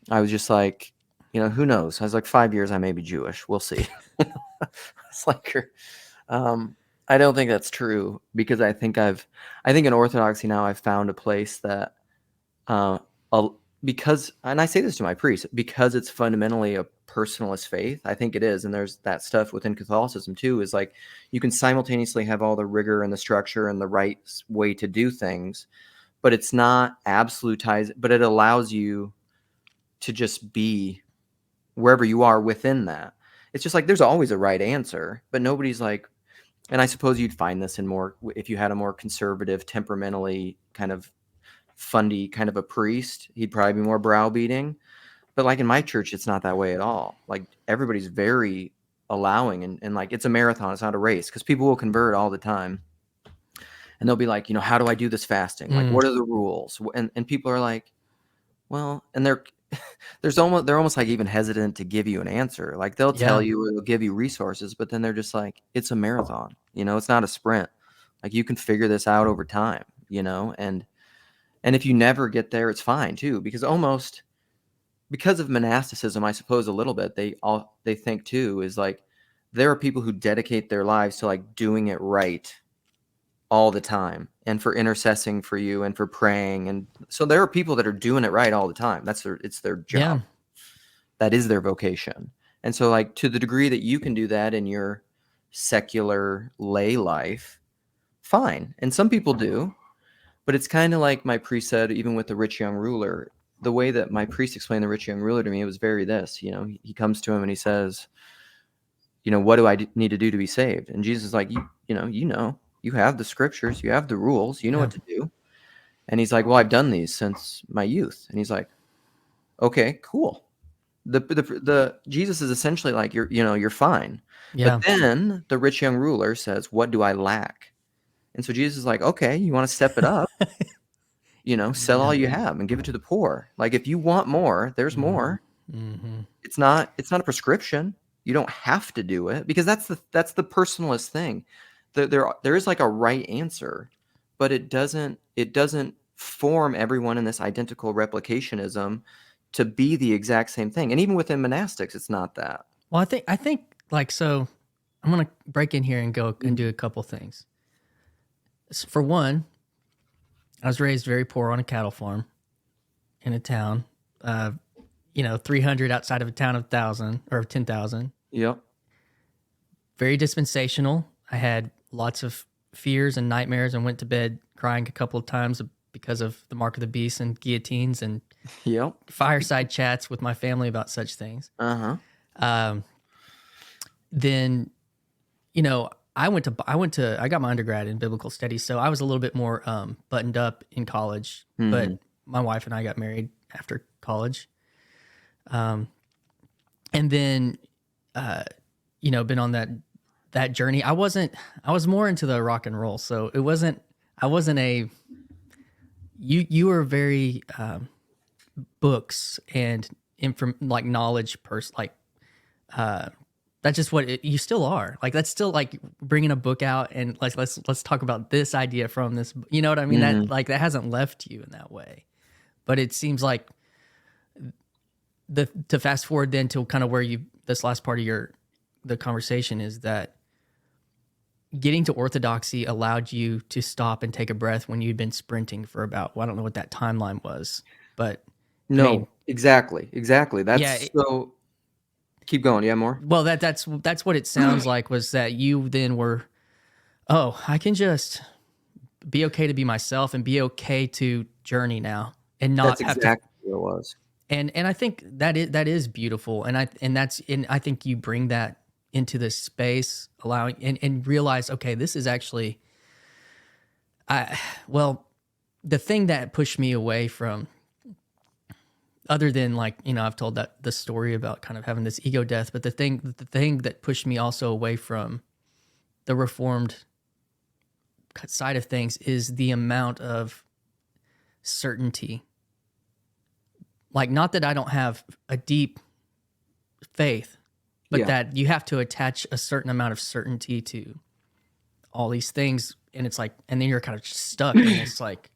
I was just like, who knows? I was like, 5 years, I may be Jewish. We'll see. It's like, um, I don't think that's true because I think in Orthodoxy now I've found a place that, uh, because, and I say this to my priest, because it's fundamentally a personalist faith. I think it is, and there's that stuff within Catholicism too. Is like you can simultaneously have all the rigor and the structure and the right way to do things, but it's not absolutized. But it allows you to just be wherever you are within that. It's just like there's always a right answer, but nobody's like, and I suppose you'd find this in more if you had a more conservative, temperamentally kind of fundy kind of a priest, he'd probably be more browbeating. But like in my church, it's not that way at all. Like everybody's very allowing and like it's a marathon, it's not a race because people will convert all the time. And they'll be like, how do I do this fasting? Like, what are the rules? And people are like, well, and they're almost like even hesitant to give you an answer. Like they'll tell you or they'll give you resources, but then they're just like, it's a marathon, it's not a sprint. Like you can figure this out over time, and if you never get there, it's fine too, because because of monasticism, I suppose a little bit, they think too is like there are people who dedicate their lives to like doing it right all the time and for intercessing for you and for praying. And so there are people that are doing it right all the time. It's their job. That is their vocation. And so like to the degree that you can do that in your secular lay life, fine. And some people do, but it's kind of like my priest said, even with the rich young ruler, the way that my priest explained the rich young ruler to me, it was very this, he comes to him and he says, what do I need to do to be saved? And Jesus is like, you have the scriptures, you have the rules, you know what to do. And he's like, well, I've done these since my youth. And he's like, okay, cool. The Jesus is essentially like, you're fine. But then the rich young ruler says, what do I lack? And so Jesus is like, okay, you want to step it up, sell all you have and give it to the poor. Like if you want more, there's more. It's not a prescription. You don't have to do it because that's the personalist thing. There is like a right answer, but it doesn't form everyone in this identical replicationism to be the exact same thing. And even within monastics, it's not that. Well, I think like, so I'm going to break in here and go and do a couple things. For one, I was raised very poor on a cattle farm in a town, 300 outside of a town of 1,000 or 10,000. Yep. Very dispensational. I had lots of fears and nightmares and went to bed crying a couple of times because of the mark of the beast and guillotines and fireside chats with my family about such things. Then, I got my undergrad in biblical studies, so I was a little bit more buttoned up in college, but my wife and I got married after college. And then, been on that journey. I was more into the rock and roll. So you were very, books and like knowledge person, like, that's just what you still are. Like, that's still like bringing a book out and like, let's talk about this idea from this, you know what I mean? That hasn't left you in that way, but it seems like to fast forward then to kind of where this last part of the conversation is that getting to Orthodoxy allowed you to stop and take a breath when you'd been sprinting for about, I don't know what that timeline was, but no, exactly. That's so. Keep going. Yeah, more. Well, that's what it sounds like, was that you then were, I can just be okay to be myself and be okay to journey now and not have exactly what it was. And I think that is beautiful, and I think you bring that into this space, allowing and realize, okay, this is actually, the thing that pushed me away from, other than like, I've told the story about kind of having this ego death, but the thing that pushed me also away from the Reformed side of things is the amount of certainty. Like, not that I don't have a deep faith, but that you have to attach a certain amount of certainty to all these things. And it's like, and then you're kind of stuck and it's like,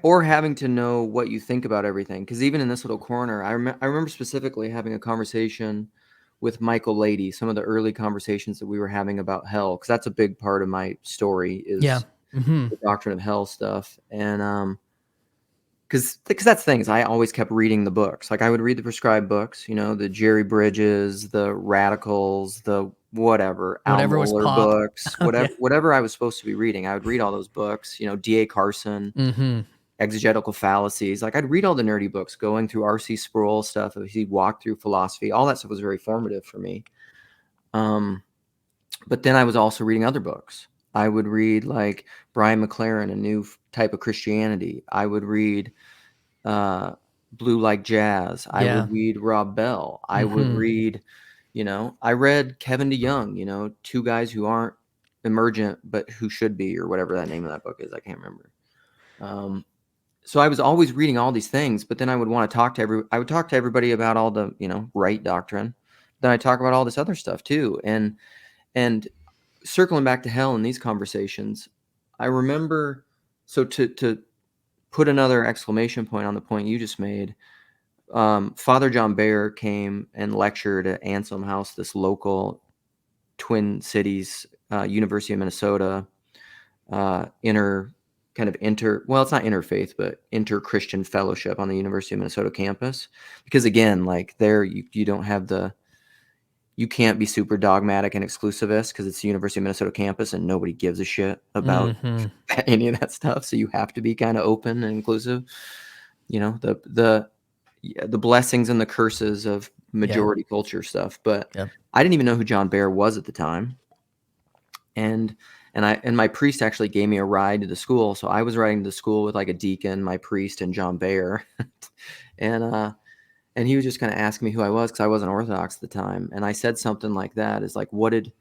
or having to know what you think about everything. Because even in this little corner, I remember specifically having a conversation with Michael Lady, some of the early conversations that we were having about hell, because that's a big part of my story Yeah. is Mm-hmm. the doctrine of hell stuff. And because that's the thing is I always kept reading the books. Like I would read the prescribed books, you know, the Jerry Bridges, the Radicals, the whatever, Al Whatever was Mohler pop. books, Yeah. whatever I was supposed to be reading. I would read all those books, you know, D.A. Carson, Mm-hmm. exegetical fallacies. Like I'd read all the nerdy books, going through R.C. Sproul stuff. He walked through philosophy. All that stuff was very formative for me. But then I was also reading other books. I would read like Brian McLaren, A New Type of Christianity. I would read uh, Blue Like Jazz. I Yeah. would read Rob Bell. I would Mm-hmm. read, you know, I read Kevin DeYoung, you know, two guys who aren't emergent, but who should be, or whatever that name of that book is. I can't remember. So I was always reading all these things, but then I would want to I would talk to everybody about all the, you know, right doctrine. Then I talk about all this other stuff too. And circling back to hell in these conversations, I remember, so to put another exclamation point on the point you just made, Father John Baer came and lectured at Anselm House, this local Twin Cities, University of Minnesota, inter kind of inter well, it's not interfaith, but inter-Christian fellowship on the University of Minnesota campus. Because again, like there, you don't have you can't be super dogmatic and exclusivist because it's the University of Minnesota campus and nobody gives a shit about Mm-hmm. any of that stuff. So you have to be kind of open and inclusive. You know, the blessings and the curses of Yeah. majority culture stuff. But Yeah. I didn't even know who John Baer was at the time. And my priest actually gave me a ride to the school. So I was riding to the school with like a deacon, my priest, and John Baer. and and he was just kind of asking me who I was because I wasn't Orthodox at the time. And I said something like that is like, I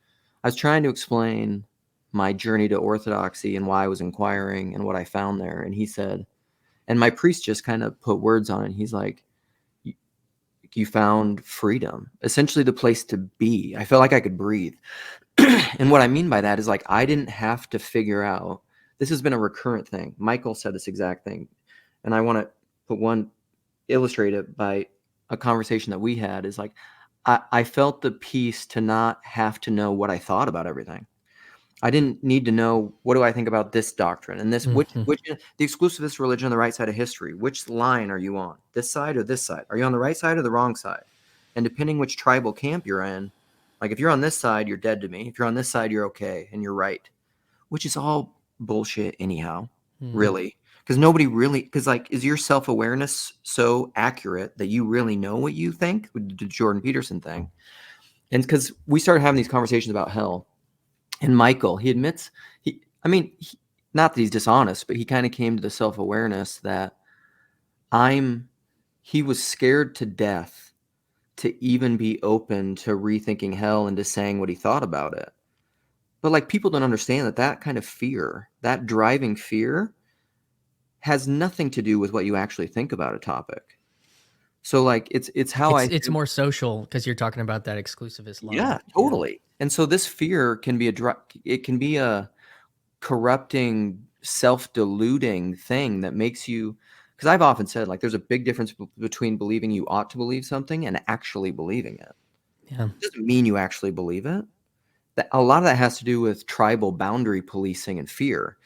was trying to explain my journey to Orthodoxy and why I was inquiring and what I found there. And he said, and my priest just kind of put words on it. He's like, you found freedom, essentially the place to be. I felt like I could breathe. And what I mean by that is like, I didn't have to figure out, this has been a recurrent thing. Michael said this exact thing. And I want to illustrate it by a conversation that we had is like, I felt the peace to not have to know what I thought about everything. I didn't need to know what do I think about this doctrine and this Mm-hmm. which the exclusivist religion on the right side of history. Which line are you on? This side or this side? Are you on the right side or the wrong side? And depending which tribal camp you're in, like if you're on this side, you're dead to me. If you're on this side, you're okay and you're right. Which is all bullshit anyhow, Mm-hmm. really. Because nobody really, because like, is your self-awareness so accurate that you really know what you think? With the Jordan Peterson thing. And because we started having these conversations about hell. And Michael, he admits, not that he's dishonest, but he kind of came to the self-awareness that he was scared to death to even be open to rethinking hell and to saying what he thought about it. But like people don't understand that kind of fear, that driving fear has nothing to do with what you actually think about a topic. So like it's how I It's think, more social because you're talking about that exclusivist line. yeah, Yeah. totally. And so this fear can be it can be a corrupting, self-deluding thing that makes you, because I've often said like there's a big difference between believing you ought to believe something and actually believing it. Yeah. It doesn't mean you actually believe it. That a lot of that has to do with tribal boundary policing and fear.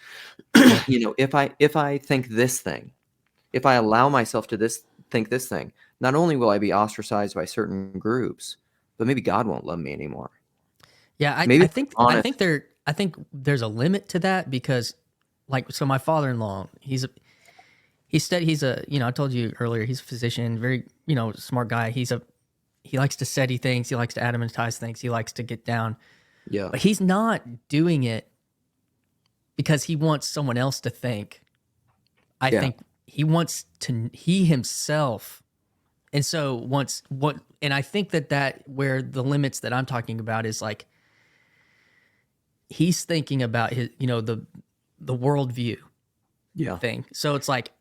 Yep. You know, if I think this thing, if I allow myself to think this thing, not only will I be ostracized by certain groups, but maybe God won't love me anymore. Yeah. Maybe if I'm honest. I think there's a limit to that because, like, so my father-in-law, he's a, you know, I told you earlier, he's a physician, very, you know, smart guy. He likes to study things. He likes to adamatize things. He likes to get down, Yeah, but he's not doing it because he wants someone else to think. I yeah, think he himself. And so and I think that where the limits that I'm talking about is like, he's thinking about his, you know, the worldview yeah, thing. So it's like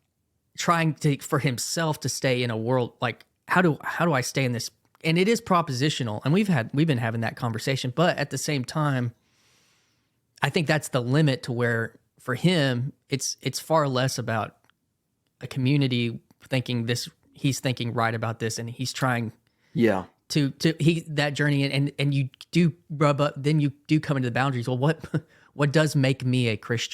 trying to, for himself to stay in a world, like how do I stay in this? And it is propositional. And we've been having that conversation, but at the same time, I think that's the limit to where for him, it's far less about a community thinking this, he's thinking right about this, and he's trying Yeah. to that journey, and you do rub up, then you do come into the boundaries. Well, what does make me a Christian?